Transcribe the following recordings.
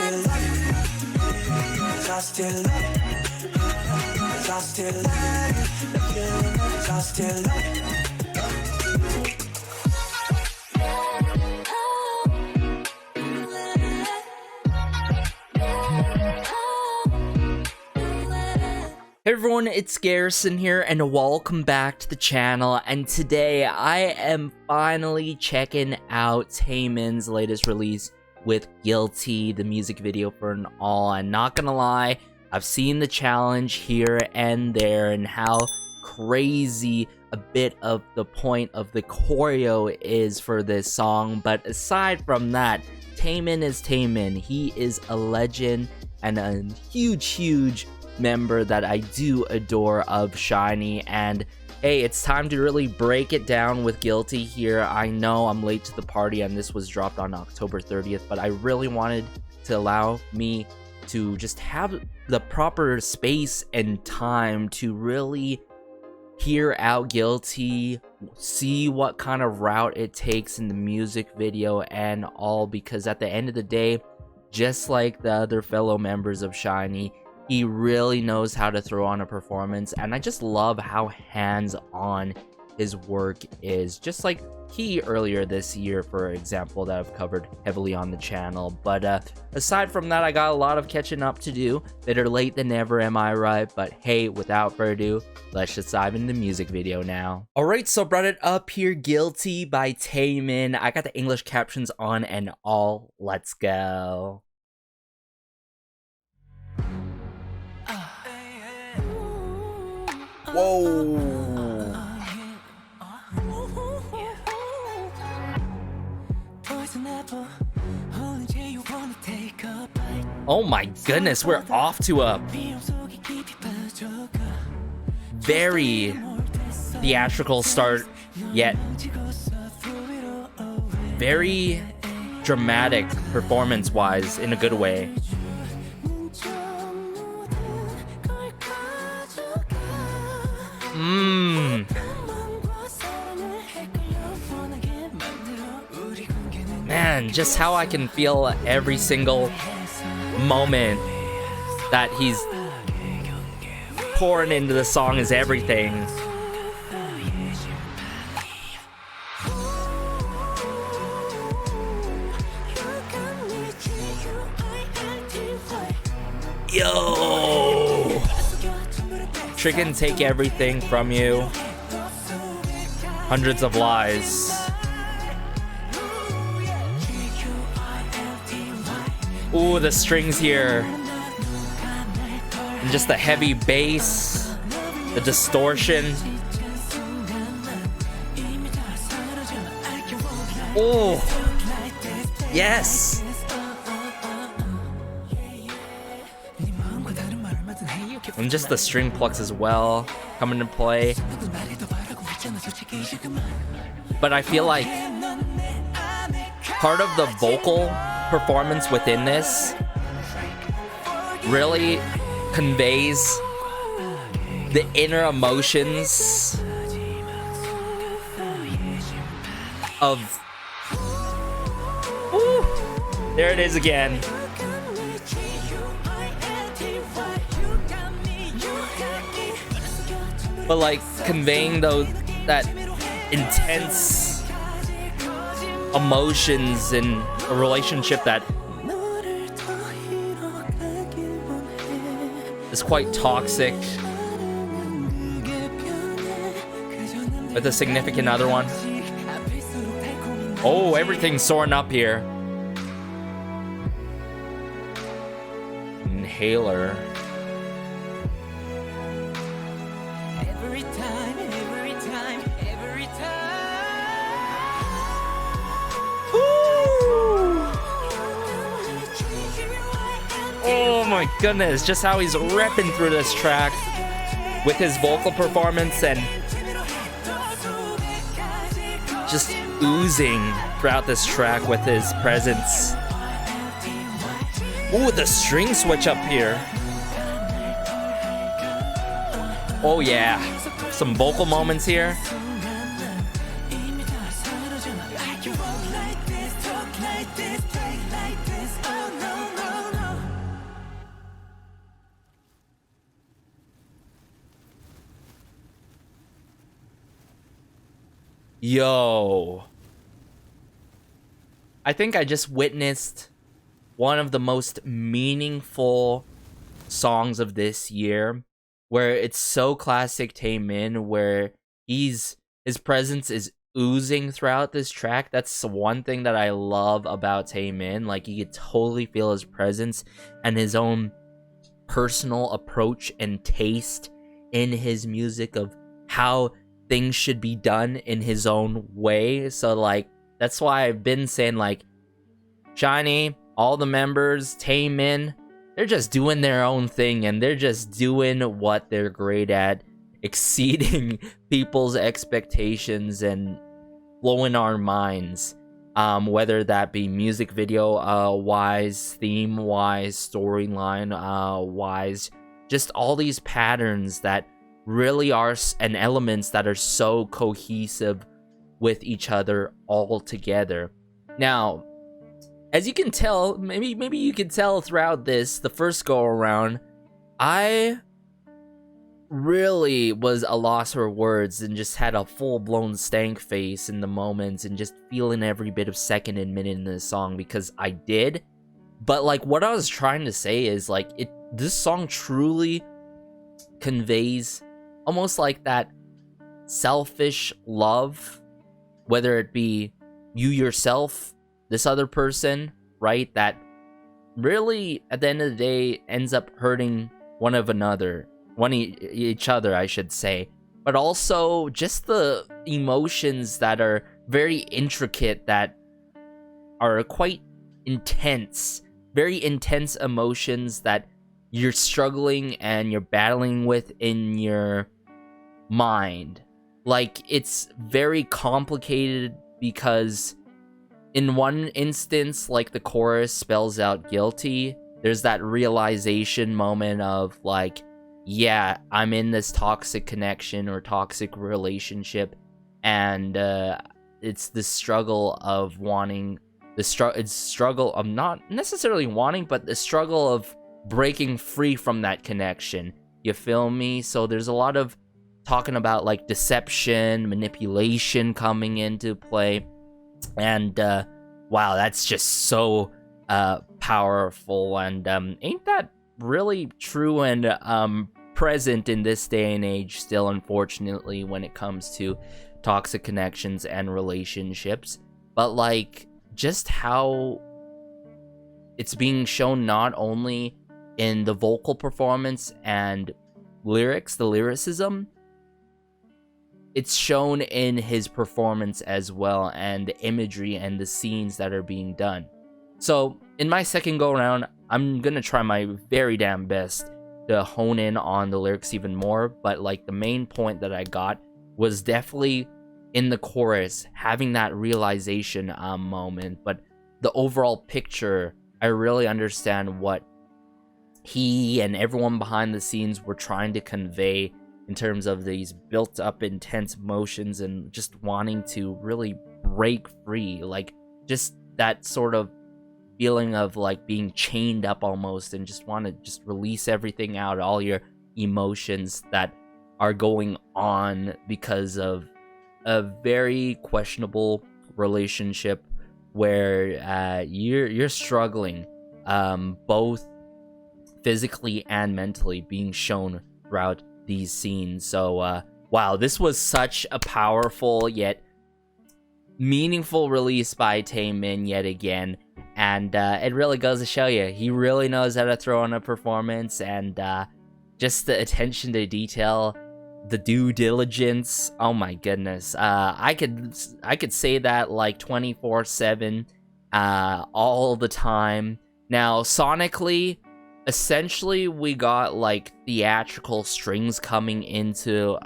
Hey everyone, it's Garrison here, and welcome back to the channel. And today I am finally checking out Taemin's latest release with Guilty, the music video for an all. And not gonna lie, I've seen the challenge here and there and how crazy a bit of the point of the choreo is for this song. But aside from that, Taemin is Taemin. He is a legend and a huge member that I do adore of SHINee. And hey, it's time to really break it down with Guilty here. I know I'm late to the party and this was dropped on October 30th, but I really wanted to allow me to just have the proper space and time to really hear out Guilty, see what kind of route it takes in the music video and all, because at the end of the day, just like the other fellow members of SHINee, he really knows how to throw on a performance, and I just love how hands-on his work is. Just like he earlier this year, for example, that I've covered heavily on the channel. But aside from that, I got a lot of catching up to do. Better late than never, am I right? But hey, without further ado, let's just dive into the music video now. Alright, so brought it up here, Guilty by Taemin. I got the English captions on and all. Let's go. Whoa. Oh my goodness, we're off to a very theatrical start, yet very dramatic performance-wise in a good way. Man, just how I can feel every single moment that he's pouring into the song is everything. Yo! Trick and take everything from you. Hundreds of lies. Ooh, the strings here. And just the heavy bass. The distortion. Oh, yes. And just the string plucks as well come into play. But I feel like part of the vocal performance within this really conveys the inner emotions of... Ooh, there it is again. But like conveying that intense emotions in a relationship that is quite toxic with a significant other one. Oh, everything's soaring up here. Inhaler. Oh my goodness, just how he's repping through this track with his vocal performance and just oozing throughout this track with his presence. Ooh, the string switch up here. Oh yeah, some vocal moments here. Yo. I think I just witnessed one of the most meaningful songs of this year, where it's so classic Taemin, where his presence is oozing throughout this track. That's one thing that I love about Taemin. Like, you could totally feel his presence and his own personal approach and taste in his music of how things should be done in his own way. So like, that's why I've been saying, like, Shiny, all the members, Taemin, they're just doing their own thing, and they're just doing what they're great at, exceeding people's expectations and blowing our minds. Whether that be music video wise, theme wise, storyline wise, just all these patterns that really are, and elements that are so cohesive with each other all together. Now, as you can tell, maybe you can tell throughout the first go around, I really was a loss for words and just had a full-blown stank face in the moments and just feeling every bit of second and minute in this song, because I did. But like, what I was trying to say is, like, this song truly conveys almost like that selfish love, whether it be you yourself, this other person, right, that really at the end of the day ends up hurting each other, I should say. But also just the emotions that are very intricate, that are quite intense, very intense emotions that you're struggling and you're battling with in your mind. Like, it's very complicated, because in one instance, like, the chorus spells out guilty, there's that realization moment of like, yeah, I'm in this toxic connection or toxic relationship, and it's the struggle of wanting, it's struggle of not necessarily wanting, but the struggle of breaking free from that connection. You feel me? So there's a lot of talking about like deception, manipulation coming into play. And wow, that's just so powerful, and ain't that really true and present in this day and age still, unfortunately, when it comes to toxic connections and relationships. But like, just how it's being shown not only in the vocal performance and lyrics, the lyricism, it's shown in his performance as well, and the imagery and the scenes that are being done. So in my second go around, I'm gonna try my very damn best to hone in on the lyrics even more, but like, the main point that I got was definitely in the chorus, having that realization moment. But the overall picture, I really understand what he and everyone behind the scenes were trying to convey in terms of these built up intense emotions and just wanting to really break free, like just that sort of feeling of like being chained up almost, and just want to just release everything out, all your emotions that are going on because of a very questionable relationship where you're struggling, both physically and mentally, being shown throughout these scenes. So wow, this was such a powerful yet meaningful release by Taemin yet again, and it really goes to show you, he really knows how to throw on a performance, and just the attention to detail, the due diligence. Oh my goodness, I could say that like 24/7, all the time. Now sonically, essentially, we got like theatrical strings coming into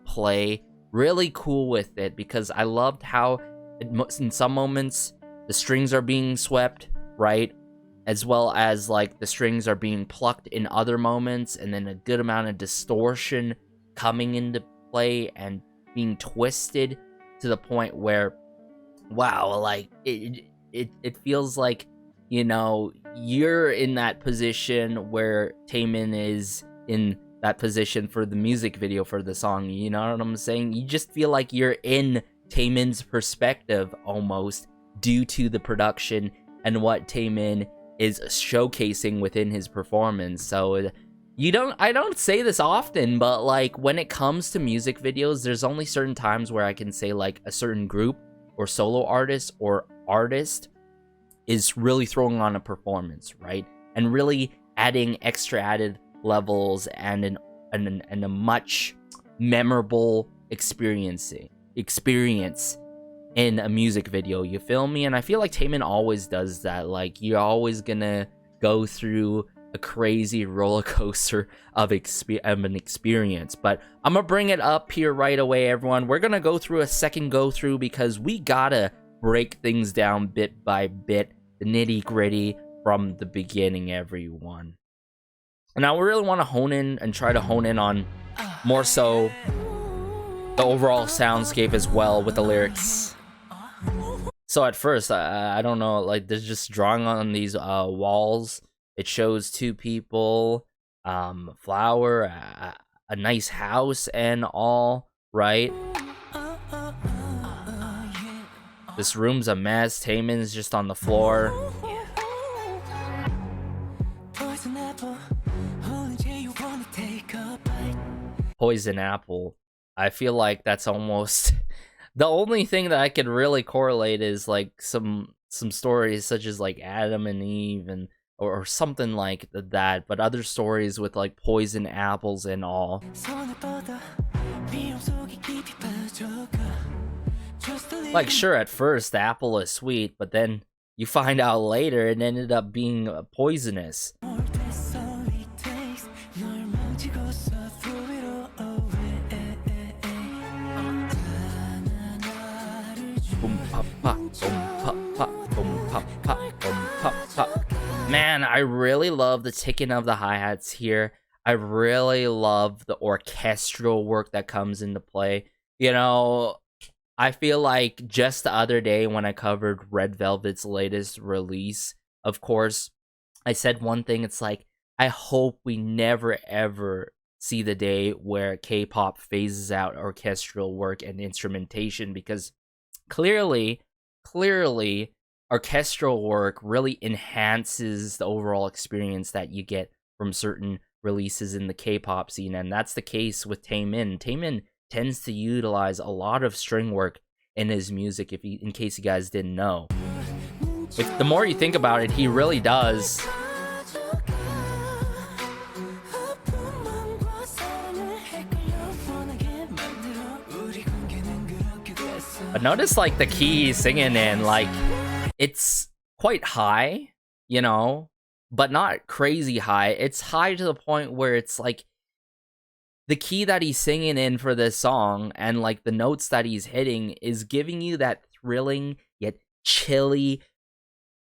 play. Really cool with it, because I loved how in some moments the strings are being swept, right? As well as like the strings are being plucked in other moments, and then a good amount of distortion coming into play and being twisted to the point where, wow, like it feels like, you know, you're in that position where Taemin is in that position for the music video for the song. You know what I'm saying? You just feel like you're in Taemin's perspective almost, due to the production and what Taemin is showcasing within his performance. So I don't say this often, but like when it comes to music videos, there's only certain times where I can say like a certain group or solo artist or artist is really throwing on a performance, right? And really adding extra added levels and a much memorable experience in a music video, you feel me? And I feel like Taemin always does that. Like, you're always gonna go through a crazy roller coaster of an experience. But I'm gonna bring it up here right away, everyone. We're gonna go through a second go through because we gotta break things down bit by bit, the nitty gritty from the beginning, everyone. And now we really want to hone in and try to hone in on more so the overall soundscape as well with the lyrics. So at first, I don't know, like there's just drawing on these walls. It shows two people, flower, a nice house and all, right? This room's a mess. Taemin's just on the floor. Poison apple. I feel like that's almost the only thing that I could really correlate is like some stories such as like Adam and Eve and or something like that, but other stories with like poison apples and all. Like sure, at first the apple is sweet, but then you find out later it ended up being poisonous. Man, I really love the ticking of the hi-hats here. I really love the orchestral work that comes into play. You know, I feel like just the other day when I covered Red Velvet's latest release, of course, I said one thing. It's like, I hope we never ever see the day where K-pop phases out orchestral work and instrumentation, because clearly orchestral work really enhances the overall experience that you get from certain releases in the K-pop scene, and that's the case with Taemin. Taemin tends to utilize a lot of string work in his music, in case you guys didn't know. The more you think about it, he really does. But notice like the key he's singing in, like it's quite high, you know, but not crazy high. It's high to the point where it's like the key that he's singing in for this song and like the notes that he's hitting is giving you that thrilling yet chilly,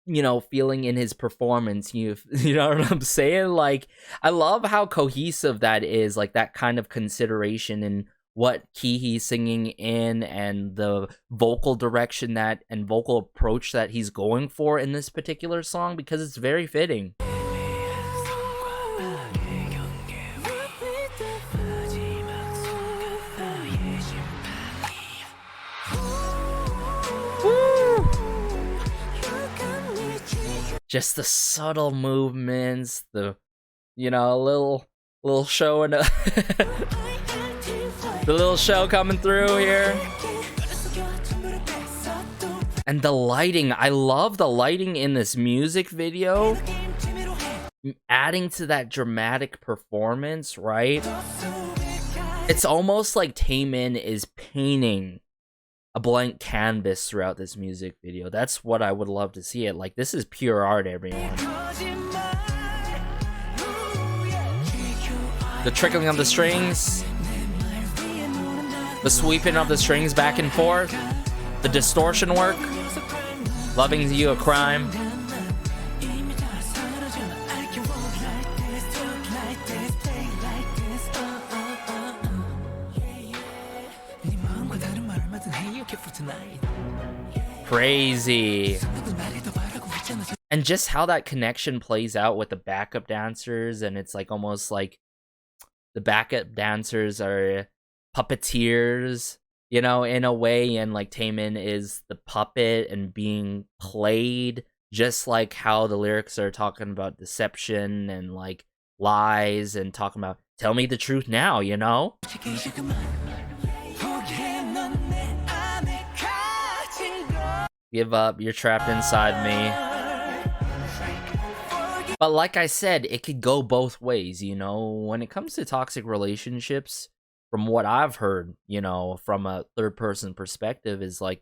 you know, feeling in his performance. You know what I'm saying? Like, I love how cohesive that is, like that kind of consideration in what key he's singing in and the vocal direction that and vocal approach that he's going for in this particular song, because it's very fitting. Woo! Just the subtle movements, the, you know, little show and the little show coming through here. And the lighting, I love the lighting in this music video, adding to that dramatic performance, right? It's almost like Taemin is painting a blank canvas throughout this music video. That's what I would love to see it. Like, this is pure art, everyone. The trickling of the strings, the sweeping of the strings back and forth, the distortion work, loving you a crime. Crazy. And just how that connection plays out with the backup dancers, and it's like almost like the backup dancers are puppeteers, you know, in a way, and like Taemin is the puppet and being played, just like how the lyrics are talking about deception and like lies and talking about tell me the truth now, you know? Give up, you're trapped inside me. But like I said, it could go both ways, you know? When it comes to toxic relationships, from what I've heard, you know, from a third-person perspective, is like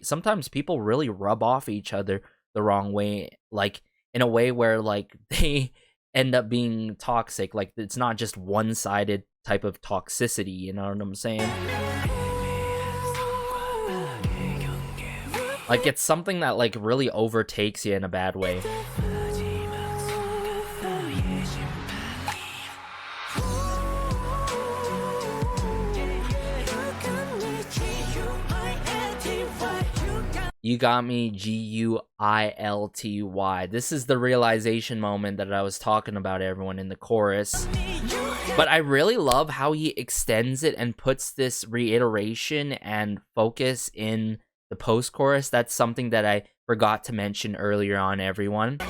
sometimes people really rub off each other the wrong way, like in a way where like they end up being toxic. Like it's not just one-sided type of toxicity, you know what I'm saying? Like it's something that like really overtakes you in a bad way. You got me, Guilty. This is the realization moment that I was talking about, everyone, in the chorus. But I really love how he extends it and puts this reiteration and focus in the post-chorus. That's something that I forgot to mention earlier on, everyone.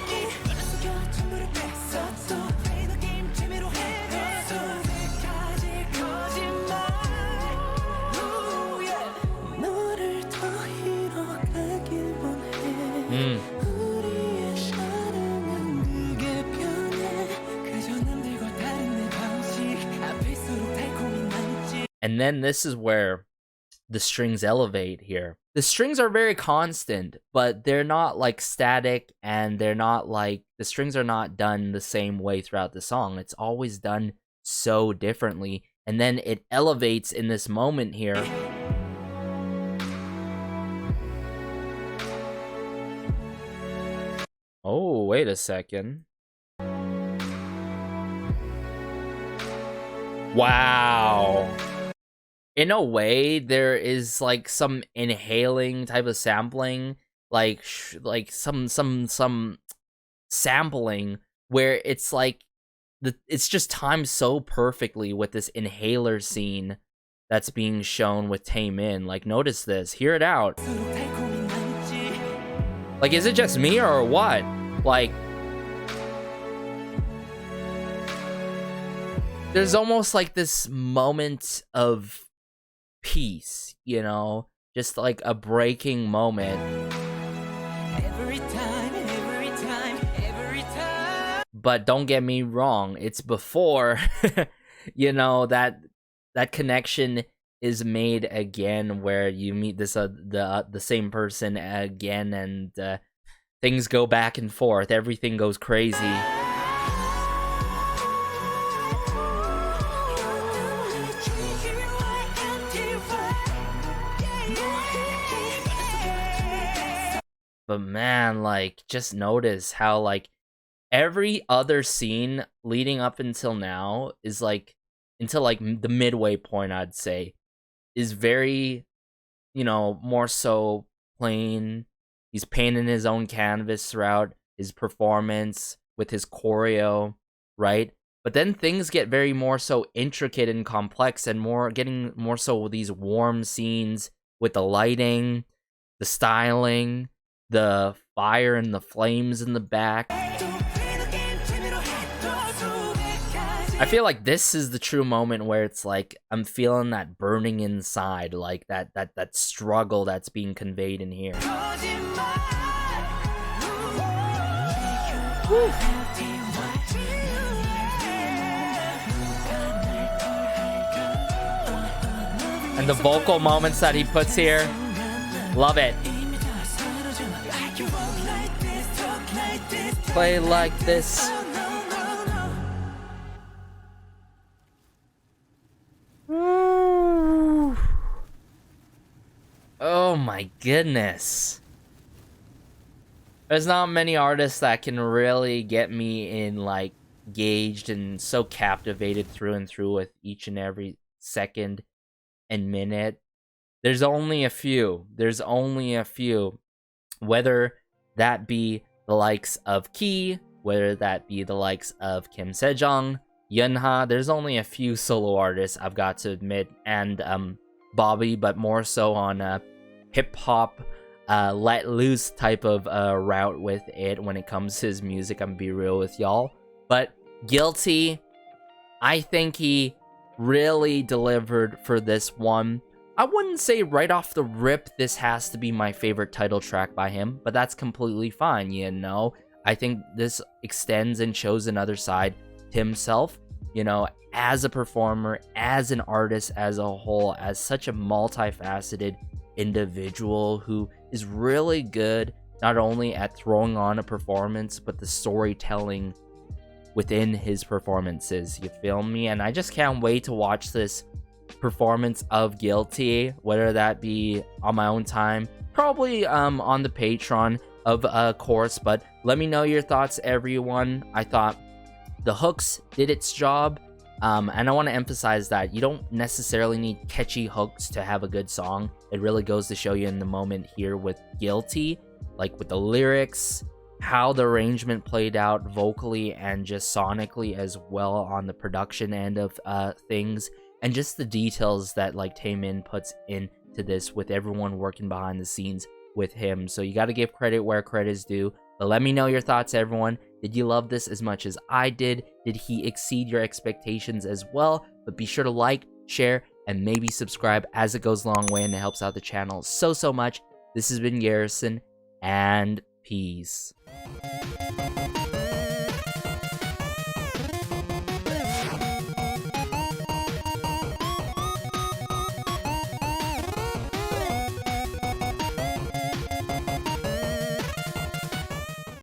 And then this is where the strings elevate here. The strings are very constant, but they're not like static, and they're not like, the strings are not done the same way throughout the song. It's always done so differently. And then it elevates in this moment here. Oh, wait a second. Wow. In a way, there is like some inhaling type of sampling, like some sampling where it's like it's just timed so perfectly with this inhaler scene that's being shown with Taemin. Like, notice this, hear it out. Like, is it just me or what? Like, there's almost like this moment of peace, you know, just like a breaking moment. Every time. But don't get me wrong, it's before, you know, that connection is made again, where you meet this the same person again, and things go back and forth. Everything goes crazy. But man, like, just notice how like every other scene leading up until now is like, until like the midway point, I'd say, is very, you know, more so plain. He's painting his own canvas throughout his performance with his choreo, right? But then things get very more so intricate and complex, and getting more so with these warm scenes with the lighting, the styling, the fire and the flames in the back. I feel like this is the true moment where it's like I'm feeling that burning inside, like that struggle that's being conveyed in here. Woo. And the vocal moments that he puts here, love it. Play like this. Ooh. Oh my goodness. There's not many artists that can really get me in, like, gauged and so captivated through and through with each and every second and minute. There's only a few. Whether that be the likes of Key, whether that be the likes of Kim Sejong, Yann A, there's only a few solo artists, I've got to admit, and Bobby, but more so on a hip-hop, let loose type of route with it when it comes to his music. I'm gonna be real with y'all. But Guilty, I think he really delivered for this one. I wouldn't say right off the rip this has to be my favorite title track by him, but that's completely fine, you know? I think this extends and shows another side to himself, you know, as a performer, as an artist as a whole, as such a multifaceted individual who is really good not only at throwing on a performance, but the storytelling within his performances, you feel me? And I just can't wait to watch this performance of Guilty, whether that be on my own time, probably on the Patreon of course. But let me know your thoughts, everyone. I thought the hooks did its job, and I want to emphasize that you don't necessarily need catchy hooks to have a good song. It really goes to show you in the moment here with Guilty, like with the lyrics, how the arrangement played out vocally and just sonically as well on the production end of things, and just the details that like Taemin puts into this with everyone working behind the scenes with him. So you got to give credit where credit is due. But let me know your thoughts, everyone. Did you love this as much as I did? Did he exceed your expectations as well? But be sure to like, share, and maybe subscribe, as it goes a long way and it helps out the channel so much. This has been Garrison, and peace.